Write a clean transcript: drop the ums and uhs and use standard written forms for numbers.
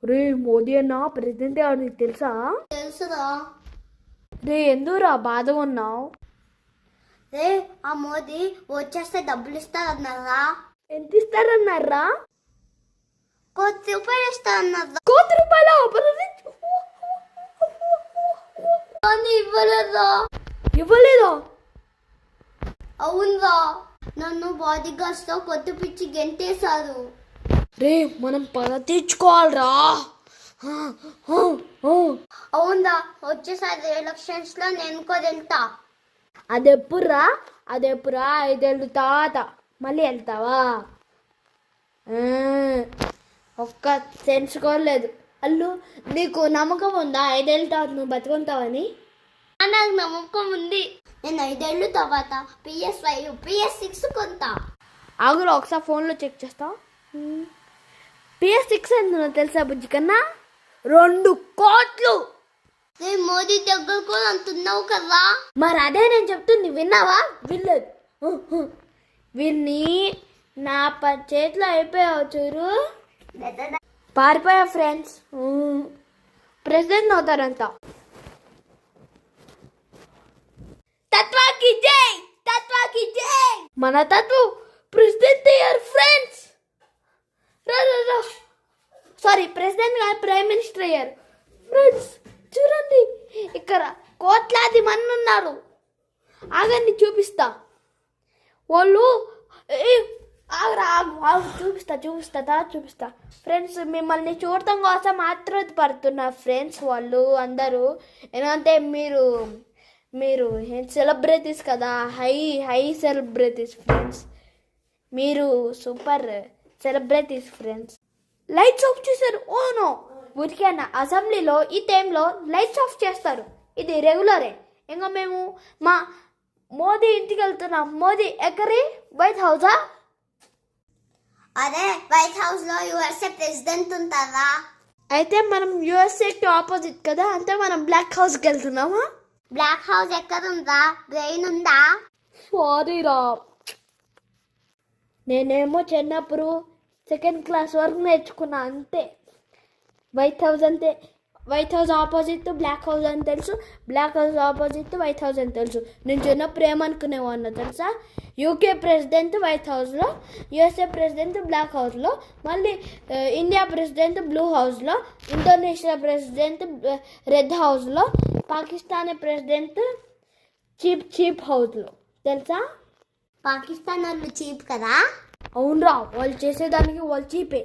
రే మోదీ అన్న ప్రెసిడెంట్ గారు నీకు తెలుసా? తెలుసురా. రే ఎందుకురా బాధ ఉన్నావు? రే ఆ మోదీ వచ్చేస్తే డబ్బులు ఇస్తారన్నారా? ఎంత ఇస్తారన్నారా? ₹1,00,00,000 ఇస్తారన్నారా? ₹1,00,00,000 కానీ ఇవ్వలేదా? ఇవ్వలేదా? అవునరా, నన్ను బాడీ గార్డ్స్ తో కొత్త పిచ్చి గెంటేశారు. రే మనం పగ తీర్చుకోవాలరా. అవునరా, వచ్చేసారి ఎలక్షన్స్ లో నేను కూడా వెళ్తా. అదెప్పుడురా? 5 ఏళ్ళ తర్వాత మళ్ళీ వెళ్తావా? ఒక్క తెలుసుకోలేదు. అల్లు నీకు నమ్మకం ఉందా 5 ఏళ్ళ తర్వాత నువ్వు బతుకుంటావని? నాకు నమ్మకం ఉంది. నేను 5 ఏళ్ళ తర్వాత PS5 PS6 కొంటా. ఆగురా ఒకసారి ఫోన్లో చెక్ చేస్తా. PS6 ఎంత తెలుసా బుజ్జి కన్నా? 2 కోట్లు. నేను మోదీ దగ్గర కూడా అంటున్నావు కదా. మరి అదే నేను చెప్తుంది, విన్నావా? వినలేదు. వీరిని నా చేతిలో అయిపోయావు చూరు. పారిపోయా ఫ్రెండ్స్. ప్రెసిడెంట్ అవుతారంట. తత్వాకి జై, తత్వాకి జై. మన తత్వ ప్రెసిడెంట్ అయ్యారు ఫ్రెండ్స్. సారీ, ప్రెసిడెంట్ గారు ప్రైమ్ మినిస్టర్ అయ్యారు ఫ్రెండ్స్. చూడండి ఇక్కడ కోట్లాది మంది ఉన్నారు. ఆగండి చూపిస్తా. వాళ్ళు చూపిస్తా ఫ్రెండ్స్. మిమ్మల్ని చూడటం కోసం ఆత్రుతపడుతున్నారు ఫ్రెండ్స్ వాళ్ళు అందరూ. ఎందుకంటే మీరు సెలబ్రిటీస్ కదా, హై సెలబ్రిటీస్ ఫ్రెండ్స్. మీరు super celebrities friends. Lights off చేశారు. ఓనో ఊరికేనా అసెంబ్లీలో ఈ టైంలో లైట్స్ ఆఫ్ చేస్తారు. ఇది రెగ్యులరే. ఇంకా మేము మా మోదీ ఇంటికి వెళ్తున్నాం. మోదీ ఎక్కడి? వైట్ హౌసా? అదే వైట్ హౌస్ లో USA ప్రెసిడెంట్ ఉంటారా? అయితే మనం USA ఆపోజిట్ కదా, అంటే మనం బ్లాక్ హౌస్కి వెళ్తున్నామా? బ్లాక్ హౌస్ ఎక్కడ ఉందా? బ్రెయిన్ ఉందా? సారీ రా, నేనేమో చిన్నప్పుడు 2nd క్లాస్ వరకు నేర్చుకున్నా అంతే. వైట్ హౌస్ అంతే. White house opposite black house అని తెలుసు, black house opposite white house అని తెలుసు. నేను చిన్నప్పుడు ఏమనుకునేవాడినో తెలుసా? UK ప్రెసిడెంట్ వైట్ హౌస్లో, USA ప్రెసిడెంట్ బ్లాక్ హౌస్లో, మళ్ళీ ఇండియా ప్రెసిడెంట్ బ్లూ హౌస్లో, ఇండోనేషియా ప్రెసిడెంట్ రెడ్ హౌస్లో, పాకిస్తానీ ప్రెసిడెంట్ చీప్ హౌస్లో. తెలుసా? పాకిస్తాన్ వాళ్ళు చీప్ కదా. అవునరా, వాళ్ళు చేసేదానికి వాళ్ళు చీపే.